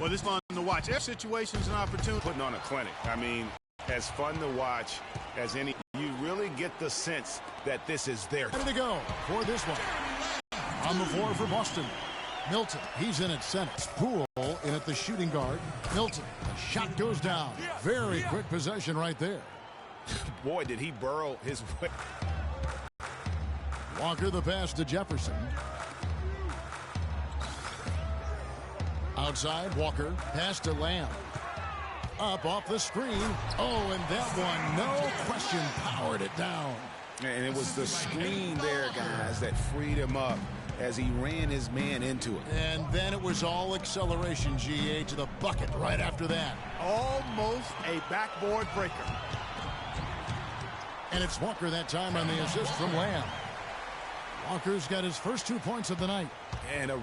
Well, it's fun to watch. Every situation's an opportunity. Putting on a clinic. I mean, as fun to watch as any. You really get the sense that this is their. Ready to go for this one. On the floor for Boston. Milton, he's in at center. Poole in at the shooting guard. Milton, the shot goes down. Very quick possession right there. Boy, did he burrow his way. Walker the pass to Jefferson. Outside, Walker. Pass to Lamb. Up off the screen. Oh, and that one, no question, powered it down. And it was the screen there, guys, that freed him up as he ran his man into it. And then it was all acceleration, GA, to the bucket right after that. Almost a backboard breaker. And it's Walker that time on the assist from Lamb. Walker's got his first 2 points of the night. And a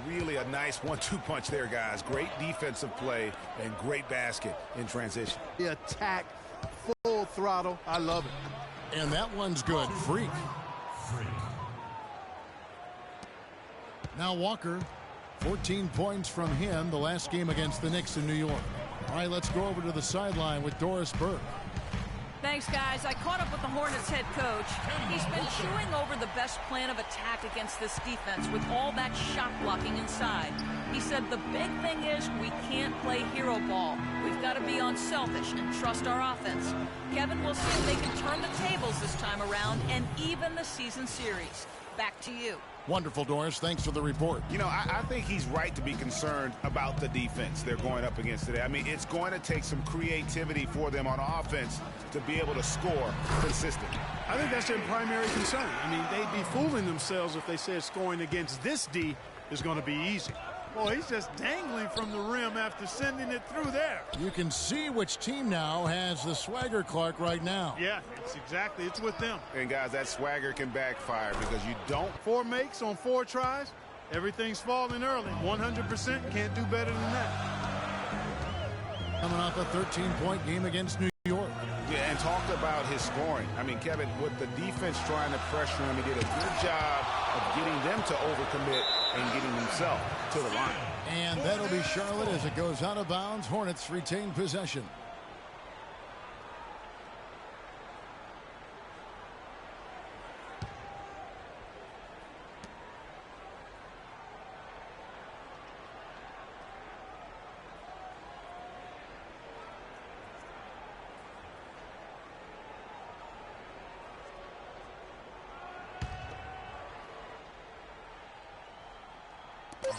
nice 1-2 punch there, guys. Great defensive play and great basket in transition. The attack, full throttle. I love it. And that one's good. Freak. Now Walker, 14 points from him the last game against the Knicks in New York. All right, let's go over to the sideline with Doris Burke. Thanks, guys. I caught up with the Hornets head coach. He's been chewing over the best plan of attack against this defense with all that shot blocking inside. He said the big thing is we can't play hero ball. We've got to be unselfish and trust our offense. Kevin, we'll see if they can turn the tables this time around and even the season series. Back to you. Wonderful, Doris. Thanks for the report. You know, I think he's right to be concerned about the defense they're going up against today. I mean, it's going to take some creativity for them on offense to be able to score consistently. I think that's their primary concern. I mean, they'd be fooling themselves if they said scoring against this D is going to be easy. Boy, he's just dangling from the rim after sending it through there. You can see which team now has the swagger Clark right now. Yeah, it's with them. And guys, that swagger can backfire because you don't. 4 makes on 4 tries. Everything's falling early. 100% can't do better than that. Coming off a 13-point game against New York. Yeah, and talk about his scoring. I mean, Kevin, with the defense trying to pressure him, he did a good job of getting them to overcommit and getting himself to the line. And that'll be Charlotte as it goes out of bounds. Hornets retain possession.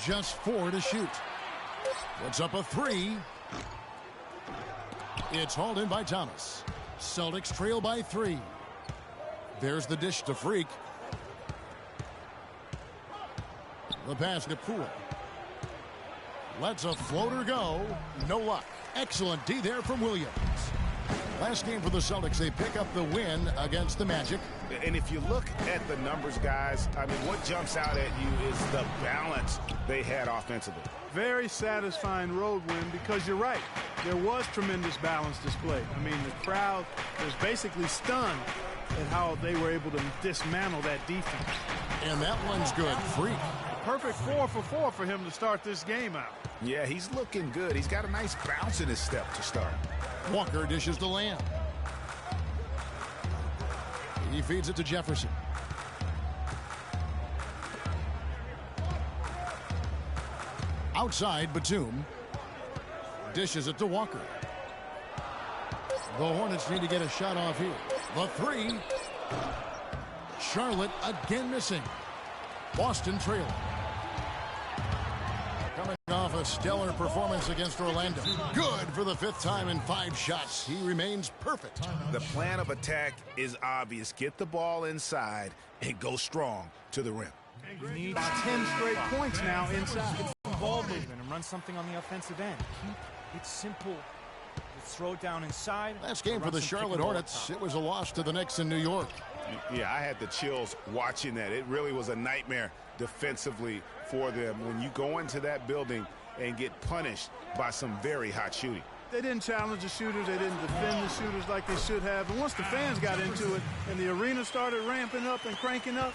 Just 4 to shoot. Puts up a 3. It's hauled in by Thomas. Celtics trail by 3. There's the dish to Freak. The pass to Poole. Lets a floater go. No luck. Excellent D there from Williams. Last game for the Celtics, they pick up the win against the Magic. And if you look at the numbers, guys, I mean, what jumps out at you is the balance they had offensively. Very satisfying road win because you're right. There was tremendous balance displayed. I mean, the crowd was basically stunned at how they were able to dismantle that defense. And that one's good. Freak. Perfect 4 for 4 for him to start this game out. Yeah, he's looking good. He's got a nice bounce in his step to start. Walker dishes to Lamb. He feeds it to Jefferson. Outside, Batum. Dishes it to Walker. The Hornets need to get a shot off here. The 3. Charlotte again missing. Boston trailing. Coming off a stellar performance against Orlando. Good for the 5th time in 5 shots. He remains perfect. The plan of attack is obvious. Get the ball inside and go strong to the rim. He needs 10 straight points now inside. Ball movement and run something on the offensive end. Keep it simple. Just throw it down inside. Last game for the Charlotte Hornets. It was a loss to the Knicks in New York. Yeah, I had the chills watching that. It really was a nightmare defensively for them when you go into that building and get punished by some very hot shooting. They didn't challenge the shooters. They didn't defend the shooters like they should have. And once the fans got into it and the arena started ramping up and cranking up,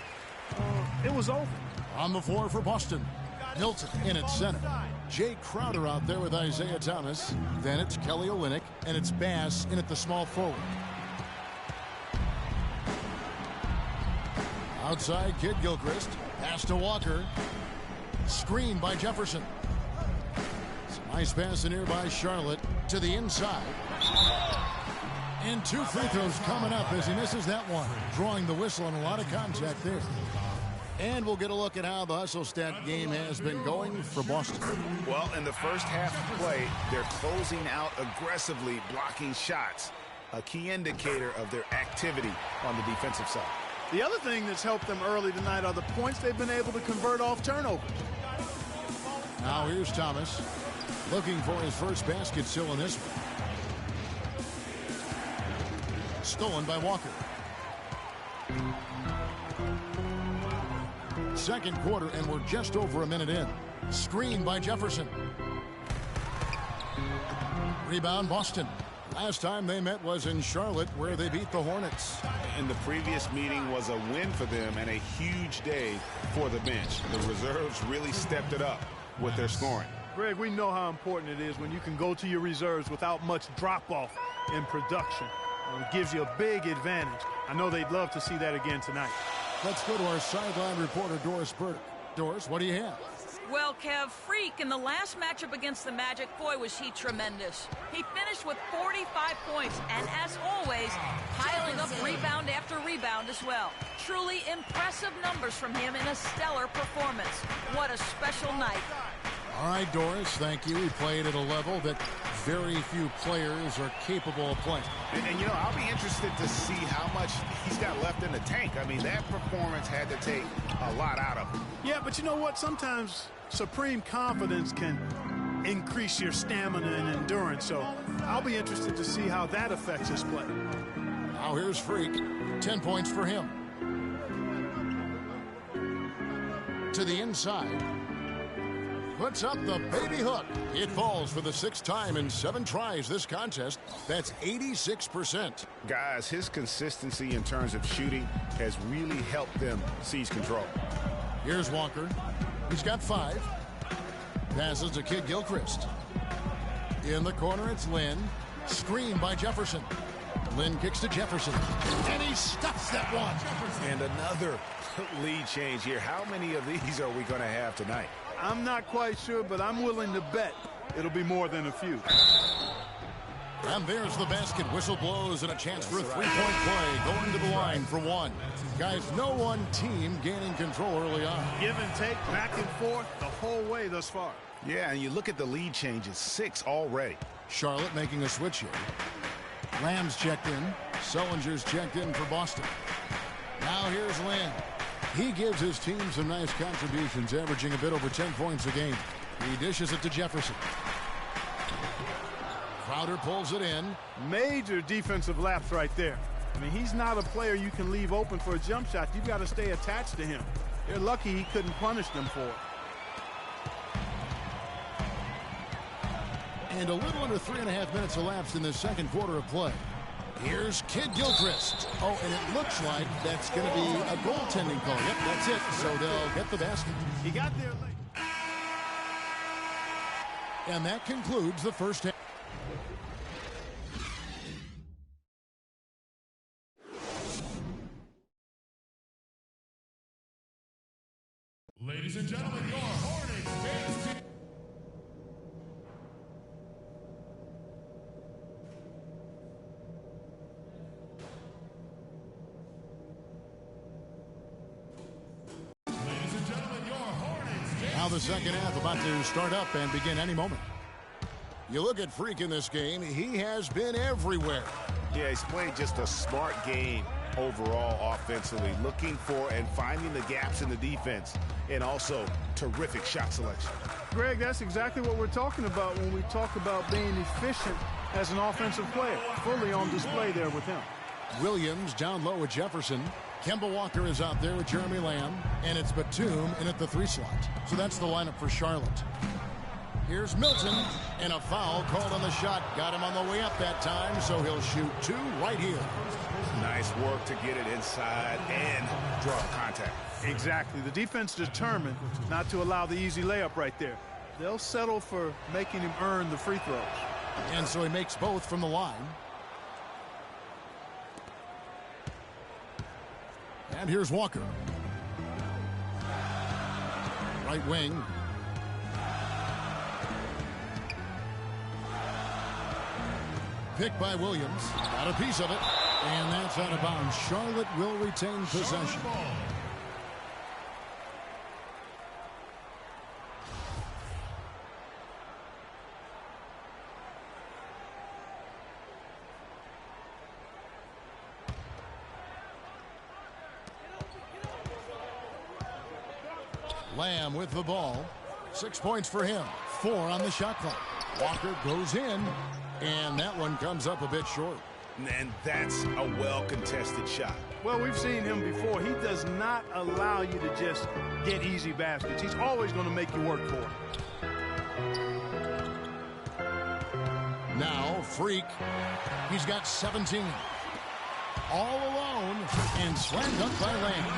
it was over. On the floor for Boston. Milton in at center. Jay Crowder out there with Isaiah Thomas. Then it's Kelly Olynyk, and it's Bass in at the small forward. Outside, Kid Gilchrist. Pass to Walker. Screen by Jefferson. Some nice pass in here by Charlotte to the inside. And 2 free throws coming up as he misses that one. Drawing the whistle and a lot of contact there. And we'll get a look at how the hustle stat game has been going for Boston. Well, in the first half of play, they're closing out aggressively, blocking shots. A key indicator of their activity on the defensive side. The other thing that's helped them early tonight are the points they've been able to convert off turnovers. Now here's Thomas looking for his first basket still in this one. Stolen by Walker. Second quarter, and we're just over a minute in. Screen by Jefferson. Rebound Boston. Last time they met was in Charlotte, where they beat the Hornets. And the previous meeting was a win for them and a huge day for the bench. The reserves really stepped it up with their scoring. Greg, we know how important it is when you can go to your reserves without much drop-off in production. It gives you a big advantage. I know they'd love to see that again tonight. Let's go to our sideline reporter, Doris Burke. Doris, what do you have? Well, Kev, Freak, in the last matchup against the Magic, boy, was he tremendous. He finished with 45 points, and as always, piling up rebound after rebound as well. Truly impressive numbers from him in a stellar performance. What a special night. All right, Doris, thank you. He played at a level that very few players are capable of playing. And you know, I'll be interested to see how much he's got left in the tank. I mean, that performance had to take a lot out of him. Yeah, but you know what? Sometimes supreme confidence can increase your stamina and endurance. So I'll be interested to see how that affects his play. Now here's Freak. 10 points for him. To the inside. Puts up the baby hook. It falls for the 6th time in 7 tries this contest. That's 86%. Guys, his consistency in terms of shooting has really helped them seize control. Here's Walker. He's got 5. Passes to Kid Gilchrist. In the corner, it's Lynn. Screen by Jefferson. Lynn kicks to Jefferson. And he stuffs that one. And another lead change here. How many of these are we going to have tonight? I'm not quite sure, but I'm willing to bet it'll be more than a few. And there's the basket. Whistle blows and a chance for a three-point play. Going to the line for 1. Guys, no one team gaining control early on. Give and take, back and forth, the whole way thus far. Yeah, and you look at the lead changes, 6 already. Charlotte making a switch here. Lamb's checked in. Sullinger's checked in for Boston. Now here's Lamb. He gives his team some nice contributions, averaging a bit over 10 points a game. He dishes it to Jefferson. Crowder pulls it in. Major defensive lapse right there. I mean, he's not a player you can leave open for a jump shot. You've got to stay attached to him. They're lucky he couldn't punish them for it. And a little under 3.5 minutes elapsed in the second quarter of play. Here's Kid Gilchrist. Oh, and it looks like that's going to be a goaltending call. Yep, that's it. So they'll get the basket. He got there late. And that concludes the first half. Ladies and gentlemen, your Hornets dance team. Now the second half about to start up and begin any moment. You look at Freak in this game, he has been everywhere. Yeah, he's played just a smart game overall offensively, looking for and finding the gaps in the defense, and also terrific shot selection. Greg, that's exactly what we're talking about when we talk about being efficient as an offensive player. Fully on display there with him. Williams down low with Jefferson. Kemba Walker is out there with Jeremy Lamb. And it's Batum in at the 3 slot. So that's the lineup for Charlotte. Here's Milton, and a foul called on the shot. Got him on the way up that time, so he'll shoot 2 right here. Nice work to get it inside and draw contact. Exactly. The defense determined not to allow the easy layup right there. They'll settle for making him earn the free throws. And so he makes both from the line. And here's Walker. Right wing. Picked by Williams. Got a piece of it. And that's out of bounds. Charlotte will retain possession. Lamb with the ball. 6 points for him. 4 on the shot clock. Walker goes in, and that one comes up a bit short. And that's a well-contested shot. Well, we've seen him before. He does not allow you to just get easy baskets. He's always going to make you work for it. Now, Freak. He's got 17. All alone, and slam dunk by Lamb.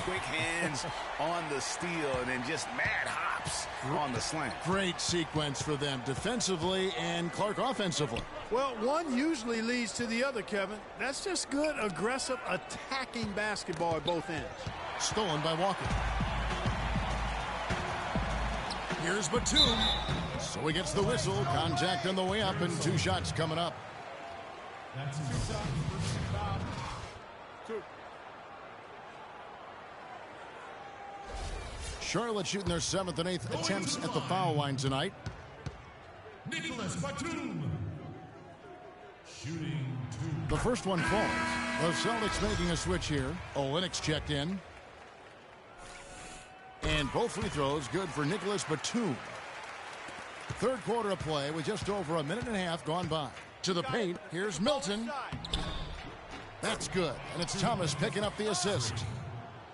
Quick hands on the steal, and then just mad hops on the slam. Great sequence for them defensively and Clark offensively. Well, one usually leads to the other, Kevin. That's just good, aggressive, attacking basketball at both ends. Stolen by Walker. Here's Batum. So he gets the whistle. Contact on the way up, and 2 shots coming up. That's 2 shots. Charlotte shooting their 7th and 8th attempts at the foul line tonight. Nicholas Batum. Shooting 2. The first one falls. The Celtics making a switch here. Olynyk checked in. And both free throws good for Nicholas Batum. Third quarter of play with just over a minute and a half gone by. To the paint, here's Milton. That's good, and it's Thomas picking up the assist.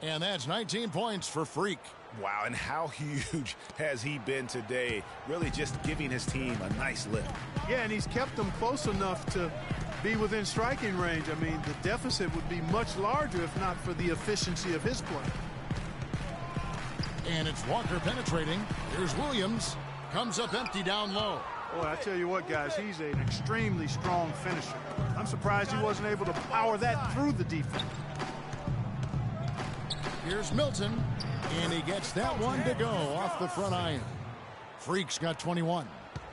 And that's 19 points for Freak. Wow, and how huge has he been today? Really just giving his team a nice lift. Yeah, and he's kept them close enough to be within striking range. I mean, the deficit would be much larger if not for the efficiency of his play. And it's Walker penetrating. Here's Williams. Comes up empty down low. Boy, I tell you what, guys, he's an extremely strong finisher. I'm surprised he wasn't able to power that through the defense. Here's Milton, and he gets that one to go off the front iron. Freak's got 21.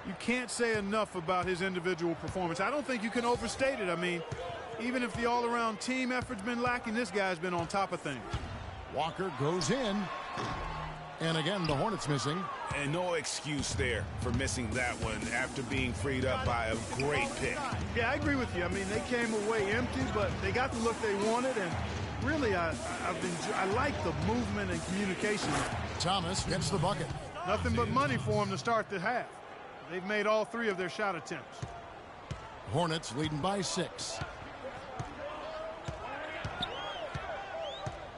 You can't say enough about his individual performance. I don't think you can overstate it. I mean, even if the all-around team effort's been lacking, this guy's been on top of things. Walker goes in. And again, the Hornets missing. And no excuse there for missing that one after being freed up by a great pick. Yeah, I agree with you. I mean, they came away empty, but they got the look they wanted, and really, I like the movement and communication. Thomas gets the bucket. Nothing but money for him to start the half. They've made all 3 of their shot attempts. Hornets leading by 6.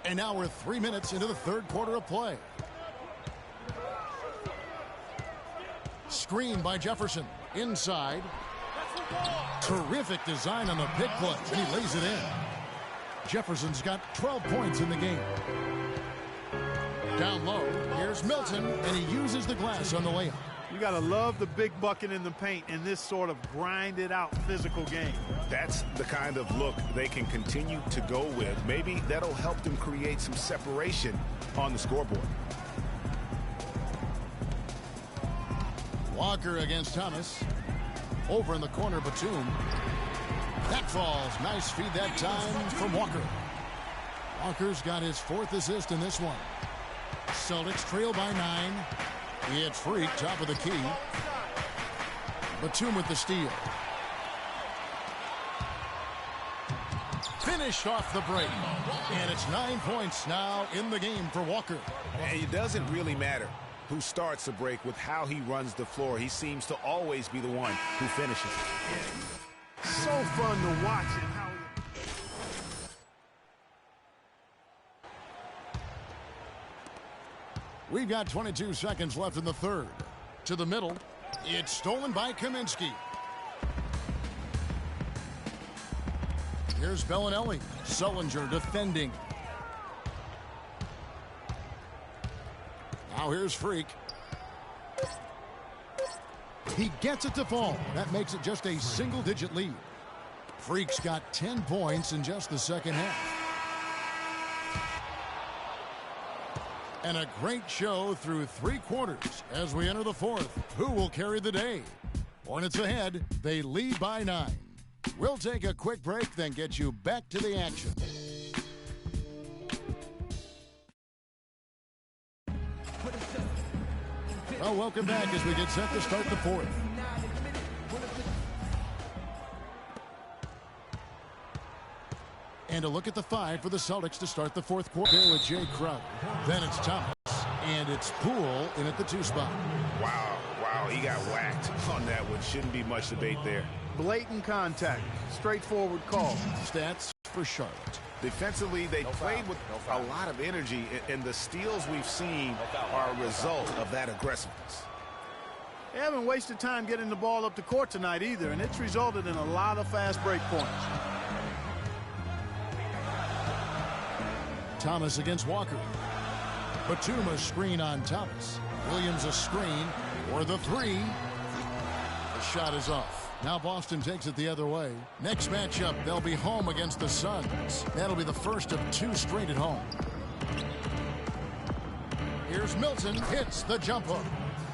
And now we're 3 minutes into the third quarter of play. Screen by Jefferson. Inside. Terrific design on the pick play. He lays it in. Jefferson's got 12 points in the game. Down low, here's Milton, and he uses the glass on the layup. You got to love the big bucket in the paint in this sort of grinded-out physical game. That's the kind of look they can continue to go with. Maybe that'll help them create some separation on the scoreboard. Walker against Thomas. Over in the corner, Batum. That falls. Nice feed that time from Walker. Walker's got his 4th assist in this one. Celtics trail by 9. It's Freak, top of the key. Batum with the steal. Finished off the break. And it's 9 points now in the game for Walker. And it doesn't really matter who starts the break with how he runs the floor. He seems to always be the one who finishes. So fun to watch it. We've got 22 seconds left in the third. To the middle. It's stolen by Kaminsky. Here's Bellinelli. Sullinger defending. Now here's Freak. He gets it to fall. That makes it just a single-digit lead. Freak's got 10 points in just the second half. And a great show through 3 quarters as we enter the fourth. Who will carry the day? Hornets ahead. They lead by 9. We'll take a quick break, then get you back to the action. Well, welcome back as we get set to start the fourth. And a look at the 5 for the Celtics to start the fourth quarter. There with Jay Crowder. Then it's Thomas. And it's Poole in at the 2 spot. Wow, he got whacked on that one. Shouldn't be much debate there. Blatant contact. Straightforward call. Stats for Charlotte. Defensively, they played with a lot of energy, and the steals we've seen are a result of that aggressiveness. They haven't wasted time getting the ball up the court tonight either, and it's resulted in a lot of fast break points. Thomas against Walker. Batum a screen on Thomas. Williams a screen for the 3. The shot is off. Now Boston takes it the other way. Next matchup, they'll be home against the Suns. That'll be the first of 2 straight at home. Here's Milton. Hits the jump hook.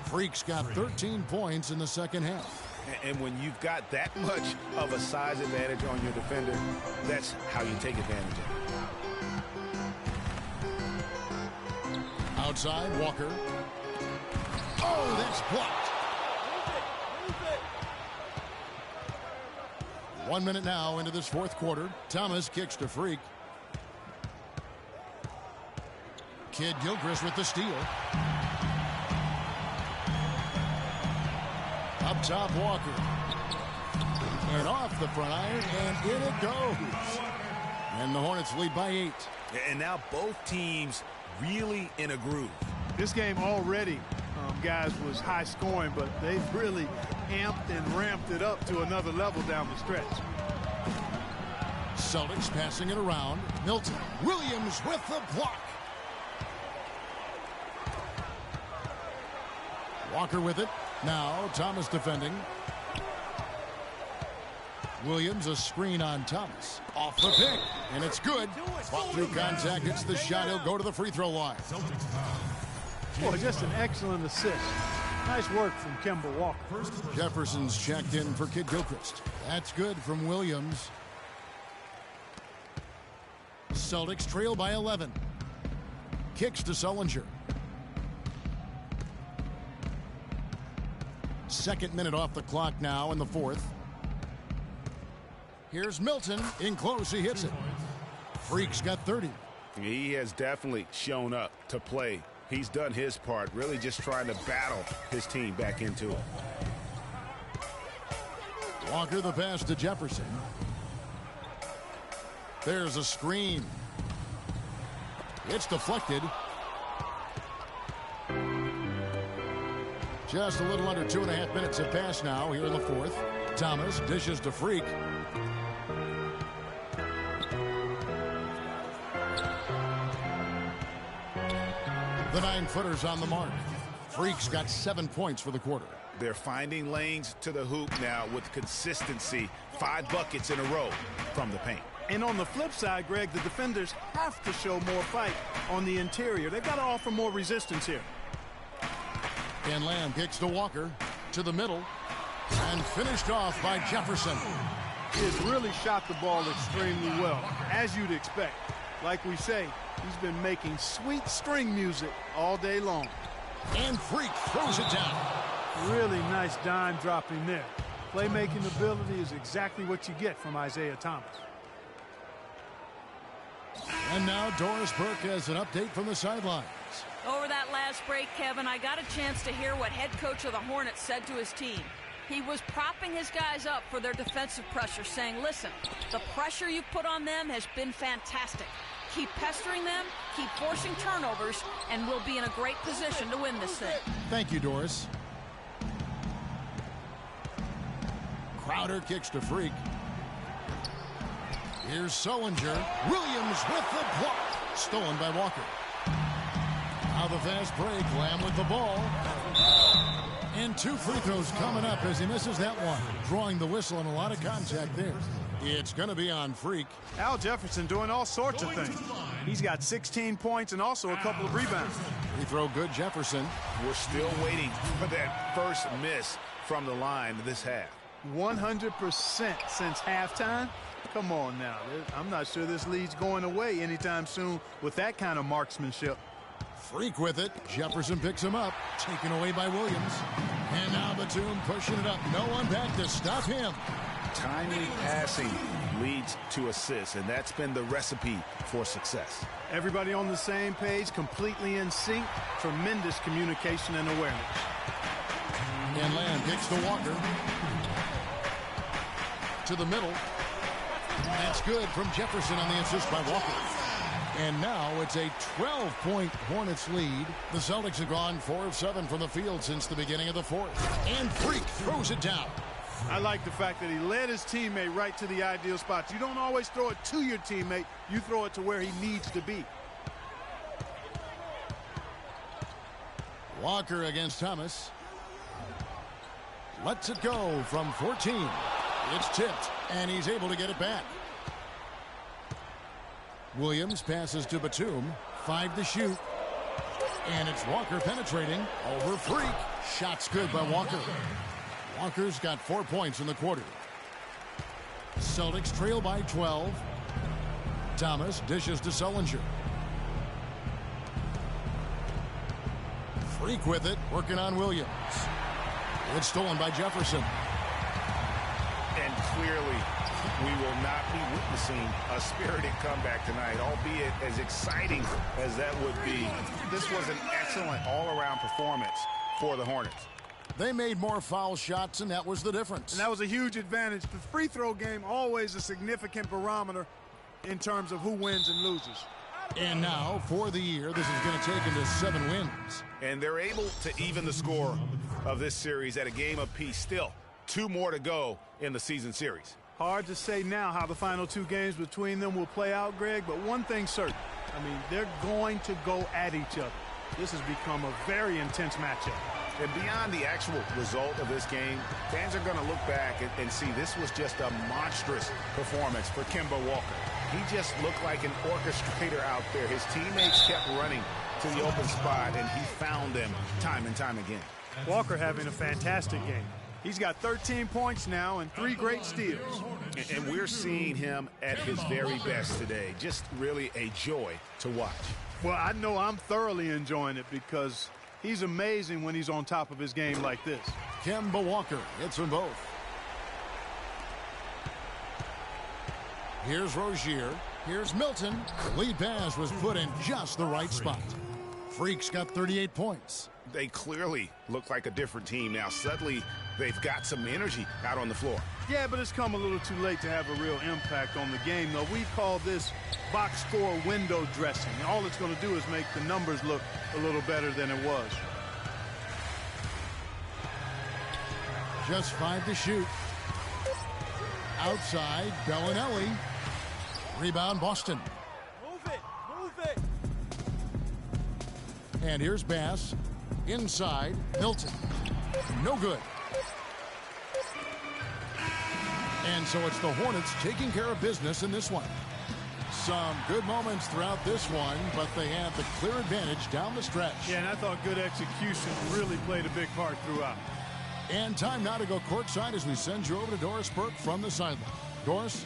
Freak's got 13 points in the second half. And when you've got that much of a size advantage on your defender, that's how you take advantage of it. Outside, Walker. Oh, that's blocked. 1 minute now into this fourth quarter. Thomas kicks to Freak. Kid Gilchrist with the steal. Up top, Walker. And off the front iron, and in it goes. And the Hornets lead by 8. And now both teams really in a groove. This game already, guys, was high scoring, but they've really amped and ramped it up to another level down the stretch. Celtics passing it around. Milton. Williams with the block. Walker with it. Now Thomas defending. Williams a screen on Thomas. Off the pick. And it's good. Fought through contact. It's the shot. He'll go to the free throw line. Boy, just an excellent assist. Nice work from Kemba Walker. Jefferson's checked in for Kid Gilchrist. That's good from Williams. Celtics trail by 11. Kicks to Sullinger. Second minute off the clock now in the fourth. Here's Milton. In close, he hits it. Freak's got 30. He has definitely shown up to play. He's done his part, really just trying to battle his team back into it. Walker the pass to Jefferson. There's a screen. It's deflected. Just a little under 2.5 minutes have passed now here in the fourth. Thomas dishes to Freak. The 9-footer's on the mark. Freak's got 7 points for the quarter. They're finding lanes to the hoop now with consistency. 5 buckets in a row from the paint. And on the flip side, Greg, the defenders have to show more fight on the interior. They've got to offer more resistance here. And Lamb kicks to Walker. To the middle. And finished off by Jefferson. He has really shot the ball extremely well, as you'd expect. Like we say, he's been making sweet string music all day long. And Freak throws it down. Really nice dime dropping there. Playmaking ability is exactly what you get from Isaiah Thomas. And now Doris Burke has an update from the sidelines. Over that last break, Kevin, I got a chance to hear what head coach of the Hornets said to his team. He was propping his guys up for their defensive pressure, saying, listen, the pressure you put on them has been fantastic. Keep pestering them, keep forcing turnovers, and we'll be in a great position to win this thing. Thank you, Doris. Crowder kicks to Freak. Here's Sullinger. Williams with the block. Stolen by Walker. Now the fast break. Lamb with the ball. And 2 free throws coming up as he misses that one. Drawing the whistle and a lot of contact there. It's going to be on Freak. Al Jefferson doing all sorts of things. He's got 16 points and also a couple of rebounds. Free throw good, Jefferson. We're still waiting for that first miss from the line this half. 100% since halftime. Come on now. I'm not sure this lead's going away anytime soon with that kind of marksmanship. Freak with it. Jefferson picks him up. Taken away by Williams. And now Batum pushing it up. No one back to stop him. Timely passing leads to assists, and that's been the recipe for success. Everybody on the same page, completely in sync. Tremendous communication and awareness. And Lamb kicks to Walker. To the middle. That's good from Jefferson on the assist by Walker. And now it's a 12-point Hornets lead. The Celtics have gone 4 of 7 from the field since the beginning of the fourth. And Freak throws it down. I like the fact that he led his teammate right to the ideal spot. You don't always throw it to your teammate. You throw it to where he needs to be. Walker against Thomas. Lets it go from 14. It's tipped, and he's able to get it back. Williams passes to Batum. 5 to shoot. And it's Walker penetrating over Freak. Shots good by Walker. Walker's got 4 points in the quarter. Celtics trail by 12. Thomas dishes to Sullinger. Freak with it, working on Williams. It's stolen by Jefferson. And clearly, we will not be witnessing a spirited comeback tonight, albeit as exciting as that would be. This was an excellent all-around performance for the Hornets. They made more foul shots, and that was the difference. And that was a huge advantage. The free throw game always a significant barometer in terms of who wins and loses. And now, for the year, this is going to take them to 7 wins. And they're able to even the score of this series at a game apiece. Still, 2 more to go in the season series. Hard to say now how the final 2 games between them will play out, Greg, but one thing's certain. I mean, they're going to go at each other. This has become a very intense matchup. And beyond the actual result of this game, fans are going to look back and see this was just a monstrous performance for Kemba Walker. He just looked like an orchestrator out there. His teammates kept running to the open spot, and he found them time and time again. Walker having a fantastic game. He's got 13 points now and 3 great steals. And we're seeing him at his very best today. Just really a joy to watch. Well, I know I'm thoroughly enjoying it because he's amazing when he's on top of his game like this. Kemba Walker hits them both. Here's Rozier. Here's Milton. The lead pass was put in just the right spot. Freak's got 38 points. They clearly look like a different team now. Suddenly, they've got some energy out on the floor. Yeah, but it's come a little too late to have a real impact on the game, though. We call this box score window dressing. All it's going to do is make the numbers look a little better than it was. Just 5 to shoot. Outside, Bellinelli. Rebound, Boston. Move it! And here's Bass. Inside, Milton. No good. And so it's the Hornets taking care of business in this one. Some good moments throughout this one, but they have the clear advantage down the stretch. Yeah, and I thought good execution really played a big part throughout. And time now to go courtside as we send you over to Doris Burke from the sideline. Doris?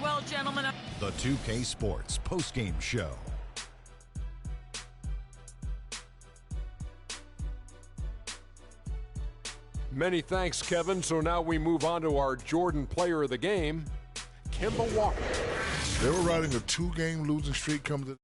Well, gentlemen, The 2K Sports postgame show. Many thanks, Kevin. So now we move on to our Jordan player of the game, Kemba Walker. They were riding a 2-game losing streak coming to